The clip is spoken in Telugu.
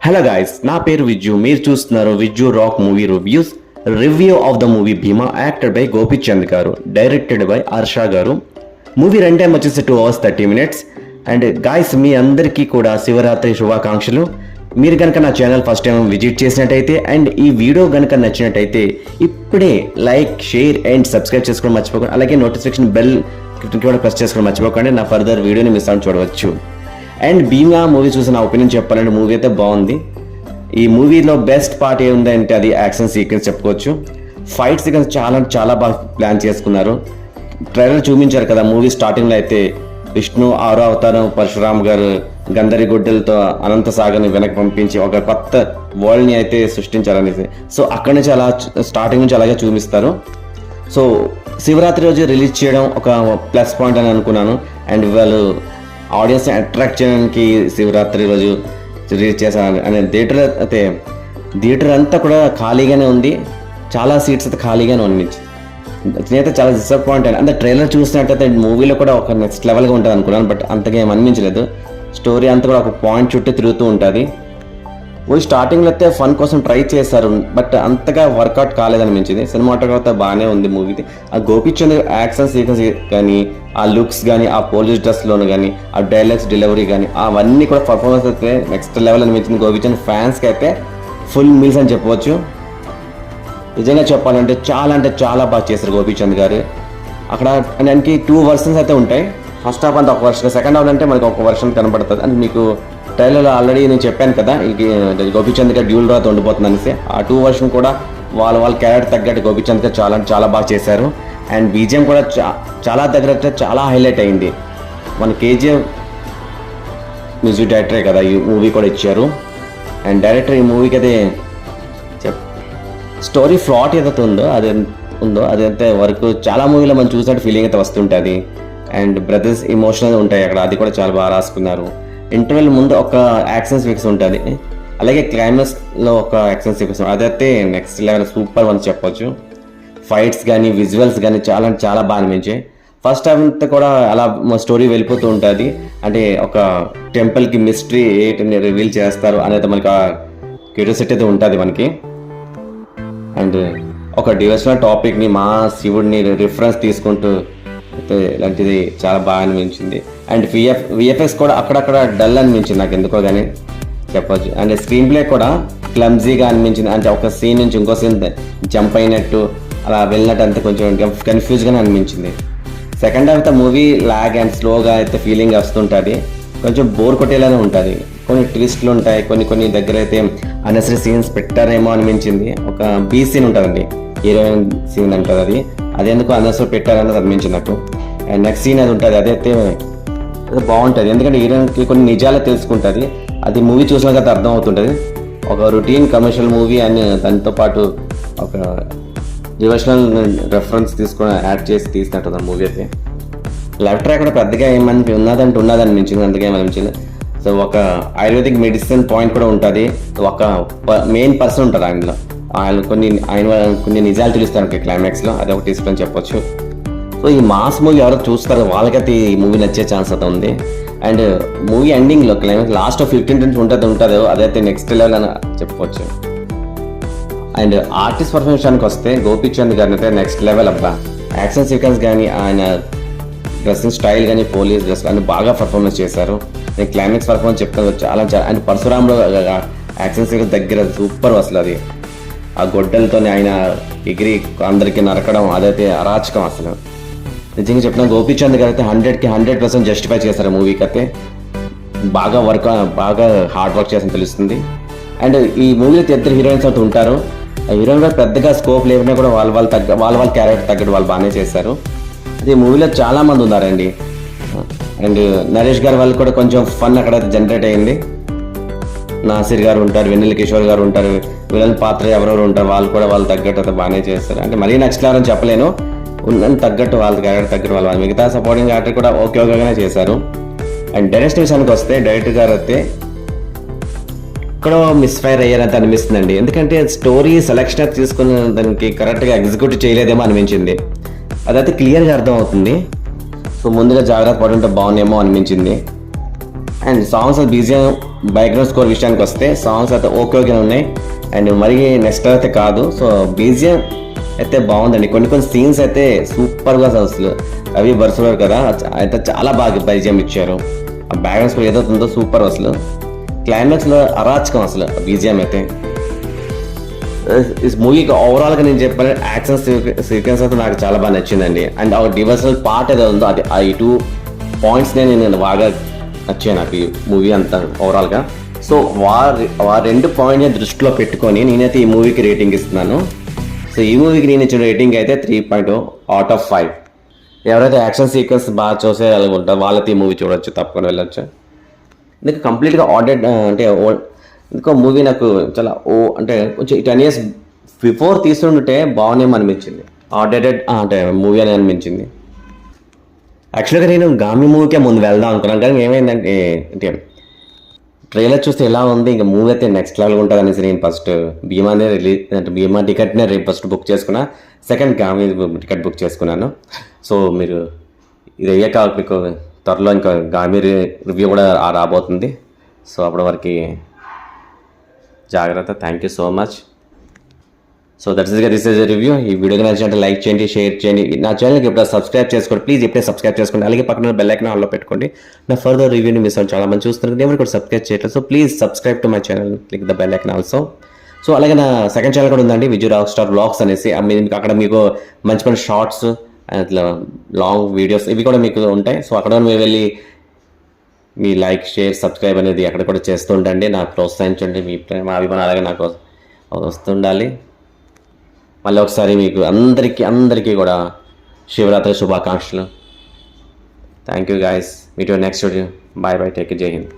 హలో గాయస్, నా పేరు విజ్జు. మీరు చూస్తున్నారు Vijju rock movie reviews. Review of the movie Bhima, acted by Gopichand గారు, డైరెక్టెడ్ బై హర్ష గారు. మూవీ రన్ టైం వచ్చేసి 2 hours 30 minutes. అండ్ గాయస్, మీ అందరికీ కూడా శివరాత్రి శుభాకాంక్షలు. మీరు కనుక నా ఛానల్ ఫస్ట్ టైం విజిట్ చేసినట్టయితే అండ్ ఈ వీడియో కనుక నచ్చినట్టయితే ఇప్పుడే లైక్, షేర్ అండ్ సబ్స్క్రైబ్ చేసుకోవడం మర్చిపోకండి. అలాగే నోటిఫికేషన్ బెల్ కూడా ప్రెస్ చేసుకోవడం మర్చిపోకండి. నా ఫర్దర్ వీడియోని మిస్ అవ్వడం చూడవచ్చు. అండ్ భీమా మూవీ చూసి నా ఒపీనియన్ చెప్పాలంటే మూవీ అయితే బాగుంది. ఈ మూవీలో బెస్ట్ పార్ట్ ఏముందంటే అది యాక్షన్ సీక్వెన్స్ చెప్పుకోవచ్చు. ఫైట్ సీక్వెన్స్ చాలా బాగా ప్లాన్ చేసుకున్నారు. ట్రైలర్ చూపించారు కదా, మూవీ స్టార్టింగ్లో అయితే విష్ణు ఆరో అవతారం పరశురామ్ గారు గంధరి గుడ్డలతో అనంత సాగర్ని వెనక్కి పంపించి ఒక కొత్త వరల్డ్ని అయితే సృష్టించారనేసి. సో అక్కడి నుంచి అలా స్టార్టింగ్ నుంచి అలాగే చూపిస్తారు. సో శివరాత్రి రోజు రిలీజ్ చేయడం ఒక ప్లస్ పాయింట్ అని అనుకున్నాను. అండ్ వాళ్ళు ఆడియన్స్ని అట్రాక్ట్ చేయడానికి శివరాత్రి రోజు రిలీజ్ చేశారు అనే థియేటర్ అంతా కూడా ఖాళీగానే ఉంది. చాలా సీట్స్ అయితే ఖాళీగానే అనిపించింది. నేనైతే చాలా డిసప్పాయింట్ అయ్యాను. అంటే ట్రైలర్ చూసినట్టయితే మూవీలో కూడా ఒక నెక్స్ట్ లెవెల్గా ఉంటుంది అనుకున్నాను, బట్ అంతగా ఏం అనిపించలేదు. స్టోరీ అంతా కూడా ఒక పాయింట్ చుట్టూ తిరుగుతూ ఉంటుంది. మూవీ స్టార్టింగ్లో అయితే ఫన్ కోసం ట్రై చేశారు, బట్ అంతగా వర్కౌట్ కాలేదనిపించింది. సినిమాటోగ్రఫీ బాగానే ఉంది మూవీది. ఆ గోపీచంద్ యాక్షన్ సీక్వెన్స్ కానీ, ఆ లుక్స్ కానీ, ఆ పోలీస్ డ్రెస్లోను కానీ, ఆ డైలాగ్స్ డెలివరీ కానీ, అవన్నీ కూడా పర్ఫార్మెన్స్ అయితే నెక్స్ట్ లెవెల్ అనిపించింది. గోపీచంద్ ఫ్యాన్స్కి అయితే ఫుల్ మీల్స్ అని చెప్పవచ్చు. నిజంగా చెప్పాలంటే చాలా బాగా చేశారు గోపీచంద్ గారు. అక్కడ దానికి 2 versions అయితే ఉంటాయి. ఫస్ట్ హాఫ్ అంతా ఒక వర్షన్, సెకండ్ హాఫ్ అంటే మనకి ఒక వర్షన్ కనబడుతుంది. అంటే మీకు ట్రైలర్లో ఆల్రెడీ నేను చెప్పాను కదా, గోపీచంద్ గారు డ్యూల్ రాత ఉండిపోతుంది అనేసి. ఆ 2 version కూడా వాళ్ళ క్యారెక్టర్ తగ్గట్టు గోపీచంద్ గారు చాలా బాగా చేశారు. అండ్ బీజిఎం కూడా చాలా దగ్గర చాలా హైలైట్ అయింది. మన కేజీఎఫ్ మ్యూజిక్ డైరెక్టరే కదా ఈ మూవీ కూడా ఇచ్చారు. అండ్ డైరెక్టర్ ఈ మూవీకి అయితే స్టోరీ ఫ్లాట్ ఏదైతే ఉందో అదైతే వరకు చాలా మూవీలో మనం చూసినట్టు ఫీలింగ్ అయితే వస్తుంటుంది. అండ్ బ్రదర్స్ ఎమోషనల్ ఉంటాయి అక్కడ, అది కూడా చాలా బాగా రాసుకున్నారు. ఇంటర్వెల్ ముందు ఒక యాక్షన్ సీక్వెన్స్ ఉంటుంది, అలాగే క్లైమాక్స్లో ఒక యాక్షన్ సీక్వెన్స్, అదైతే నెక్స్ట్ లెవెల్ సూపర్ అని చెప్పొచ్చు. ఫైట్స్ కానీ విజువల్స్ కానీ చాలా బాగా అనిపించాయి. ఫస్ట్ హాఫ్ అంతా కూడా అలా స్టోరీ వెళ్ళిపోతూ ఉంటుంది. అంటే ఒక టెంపుల్కి మిస్టరీ ఏంటని రివీల్ చేస్తారు అనేది మనకి క్యూరియాసిటీ అయితే ఉంటుంది మనకి. అండ్ ఒక డివోషనల్ టాపిక్ని మా శివుడిని రిఫరెన్స్ తీసుకుంటూ ఇలాంటిది చాలా బాగా అనిపించింది. అండ్ విఎఫ్ఎక్స్ కూడా అక్కడక్కడ డల్ అనిపించింది నాకు ఎందుకో కానీ చెప్పొచ్చు. అండ్ స్క్రీన్ ప్లే కూడా క్లమ్జీగా అనిపించింది. అంటే ఒక సీన్ నుంచి ఇంకో సీన్ జంప్ అయినట్టు అలా వెళ్ళినట్టు అంతే కొంచెం కన్ఫ్యూజ్గానే అనిపించింది. సెకండ్ హాఫ్ అయితే మూవీ లాగ్ అండ్ స్లోగా అయితే ఫీలింగ్ వస్తుంటుంది. కొంచెం బోర్ కొట్టేలానే ఉంటుంది. కొన్ని ట్విస్ట్లు ఉంటాయి, కొన్ని దగ్గర అయితే అనెసరీ సీన్స్ పెట్టారేమో అనిపించింది. ఒక బీ సీన్ ఉంటుందండి, హీరోయిన్ సీన్ అంటుంది, అది ఎందుకు అనెసరీ పెట్టారన్నది అనిపించింది నాకు. అండ్ నెక్స్ట్ సీన్ అది ఉంటుంది, అదైతే బాగుంటుంది. ఎందుకంటే హీరోయిన్కి కొన్ని నిజాలు తెలుసుకుంటుంది. అది మూవీ చూసినాక అర్థం అవుతుంటుంది. ఒక రొటీన్ కమర్షియల్ మూవీ అని దాంతో పాటు ఒక డివోషనల్ రెఫరెన్స్ తీసుకొని యాడ్ చేసి తీసినట్టు మూవీ అయితే. లెఫ్ట్ ట్రాక్ కూడా పెద్దగా ఉన్నదనిపించింది, అందుకే ఏమనిపించింది. సో ఒక ఆయుర్వేదిక్ మెడిసిన్ పాయింట్ కూడా ఉంటుంది. ఒక మెయిన్ పర్సన్ ఉంటారు ఆయనలో, ఆయన కొన్ని నిజాలు తెలుస్తారు క్లైమాక్స్లో, అది ఒకటి తీసుకొని చెప్పొచ్చు. సో ఈ మాస్ మూవీ ఎవరో చూస్తారు వాళ్ళకైతే ఈ మూవీ నచ్చే ఛాన్స్ అయితే ఉంది. అండ్ మూవీ ఎండింగ్లో క్లైమాక్స్ లాస్ట్ 15 minutes ఉంటుందో అదైతే నెక్స్ట్ లెవెల్ అని చెప్పవచ్చు. అండ్ ఆర్టిస్ట్ పర్ఫార్మెన్స్కి వస్తే గోపీచంద్ గారిని అయితే నెక్స్ట్ లెవెల్ అబ్బా. యాక్షన్ సీక్వెన్స్ కానీ, ఆయన డ్రెస్సింగ్ స్టైల్ కానీ, పోలీస్ డ్రెస్ కానీ బాగా పర్ఫార్మెన్స్ చేశారు. నేను క్లైమాక్స్ పర్ఫార్మెన్స్ చెప్తాను చాలా. అండ్ పరశురామ్లో యాక్షన్ సీక్వెన్స్ దగ్గర సూపర్ అసలు. అది ఆ గొడ్డలతోనే ఆయన ఎగిరి అందరికీ నరకడం, అదైతే అరాచకం అసలు. నిజంగా చెప్తున్నా, గోపీచంద్ గారు అయితే 100% జస్టిఫై చేశారు మూవీకి అయితే. బాగా హార్డ్ వర్క్ చేసిన తెలుస్తుంది. అండ్ ఈ మూవీలో 2 హీరోయిన్స్ అయితే ఉంటారు. ఆ హీరోయిన్ కూడా పెద్దగా స్కోప్ లేకుండా కూడా వాళ్ళ క్యారెక్టర్ తగ్గట్టు వాళ్ళు బాగానే చేశారు. అది మూవీలో చాలా మంది ఉన్నారండి. అండ్ నరేష్ గారు వాళ్ళు కూడా కొంచెం ఫన్ అక్కడైతే జనరేట్ అయ్యింది. నాసిర్ గారు ఉంటారు, వెన్నెల కిషోర్ గారు ఉంటారు, విలన్ పాత్ర ఎవరెవరు ఉంటారు వాళ్ళు కూడా వాళ్ళ తగ్గట్టు అయితే బాగానే చేస్తారు. అంటే మరీ నెక్స్ట్ లెవెల్ అని చెప్పలేను, ఉన్నని తగ్గట్టు వాళ్ళ క్యారెక్టర్ తగ్గట్టు వాళ్ళు మిగతా సపోర్టింగ్ క్యారెక్టర్ కూడా ఓకేగానే చేశారు. అండ్ డైరెక్టర్ విషయానికి వస్తే డైరెక్టర్ గారు అయితే ఇక్కడ మిస్ఫైర్ అయ్యారంత అనిపిస్తుందండి. ఎందుకంటే స్టోరీ సెలెక్షన్ తీసుకున్న దానికి కరెక్ట్గా ఎగ్జిక్యూట్ చేయలేదేమో అనిపించింది. అదైతే క్లియర్గా అర్థమవుతుంది. సో ముందుగా జాగ్రత్త పడుంటే బాగుందేమో అనిపించింది. And songs BGM background score విషయానికి వస్తే సాంగ్స్ అయితే ఓకే ఉన్నాయి అండ్ మరి నెక్స్ట్ అయితే కాదు. సో బీజిఎం అయితే బాగుందండి. కొన్ని సీన్స్ అయితే సూపర్గా అసలు అవి బరుసున్నారు కదా, అయితే చాలా బాగా బీజిఎం ఇచ్చారు. ఆ బ్యాక్గ్రౌండ్ స్కోర్ ఏదైతే ఉందో సూపర్ అసలు. క్లైమాక్స్లో అరాచకం అసలు బీజిఎం అయితే. ఈ మూవీకి ఓవరాల్గా నేను చెప్పాను యాక్షన్ సీక్వెన్స్ అయితే నాకు చాలా బాగా నచ్చిందండి. అండ్ ఆ డివోషనల్ పార్ట్ ఏదో ఉందో అది ఈ 2 పాయింట్స్నే నేను బాగా నచ్చాయి నాకు ఈ మూవీ అంతా ఓవరాల్గా. సో ఆ 2 పాయింట్ని దృష్టిలో పెట్టుకొని నేనైతే ఈ మూవీకి రేటింగ్ ఇస్తున్నాను. సో ఈ మూవీకి నేను ఇచ్చిన రేటింగ్ అయితే 3.0 out of 5. ఎవరైతే యాక్షన్ సీక్వెన్స్ బాగా చూసే ఉంటారో వాళ్ళైతే ఈ మూవీ చూడొచ్చు, తప్పకుండా వెళ్ళొచ్చు. ఇంకా కంప్లీట్గా ఆడెడ్ అంటే ఇంకో మూవీ నాకు చాలా అంటే కొంచెం 10 years బిఫోర్ తీసుకుంటే బాగున్నామో అనిపించింది. ఆడెడెడ్ అంటే మూవీ అని అనిపించింది. యాక్చువల్గా నేను గామి మూవీకే ముందు వెళ్దాం అనుకున్నాను, కానీ ఏమైందంటే అంటే ట్రైలర్ చూస్తే ఎలా ఉంది, ఇంకా మూవీ అయితే నెక్స్ట్ లెవెల్ ఉంటుంది అనేసి నేను ఫస్ట్ భీమానే రిలీజ్ అంటే భీమా టికెట్నే రేపు ఫస్ట్ బుక్ చేసుకున్నా, సెకండ్ గామి టికెట్ బుక్ చేసుకున్నాను. సో మీరు ఇది అయ్యాక మీకు త్వరలో ఇంకా గామి రివ్యూ కూడా రాబోతుంది. సో అప్పటి వరకు జాగ్రత్త. Thank you so much. So this is review. ఈ వీడియోకి నచ్చినట్టు లైక్ చేయండి, షేర్ చేయండి. నా ఛానల్కి ఎప్పుడైనా సబ్స్క్రైబ్ చేసుకోండి, ప్లీజ్ ఇప్పుడే సబ్స్క్రైబ్ చేసుకోండి. అలాగే పక్కన బెల్ ఐకాన్ ఆన్లో పెట్టుకోండి. నా ఫర్దర్ రివ్యూని మిస్ అవుతుంది, చాలా మంది చూస్తున్నారు, ఎవరు కూడా సబ్స్క్రైబ్ చేయట్లేదు. So please subscribe to my channel, click the bell icon also. So అలాగే నా సెకండ్ ఛానల్ కూడా ఉందండి, విజయ్ రాక్ స్టార్ వ్లాగ్స్ అనేసి. అక్కడ మీకు మంచి షార్ట్స్ అట్లా లాంగ్ వీడియోస్ ఇవి కూడా మీకు ఉంటాయి. సో అక్కడ మీరు వెళ్ళి మీ లైక్, షేర్, సబ్స్క్రైబ్ అనేది అక్కడ కూడా చేస్తూ ఉండండి. నాకు ప్రోత్సహించండి, మీ ప్రేమ అభిమానం అలాగే నాకు వస్తుండాలి. మళ్ళీ ఒకసారి మీకు అందరికీ కూడా శివరాత్రి శుభాకాంక్షలు. Thank you guys. Meet your next video. Bye bye, take care, జై హింద్.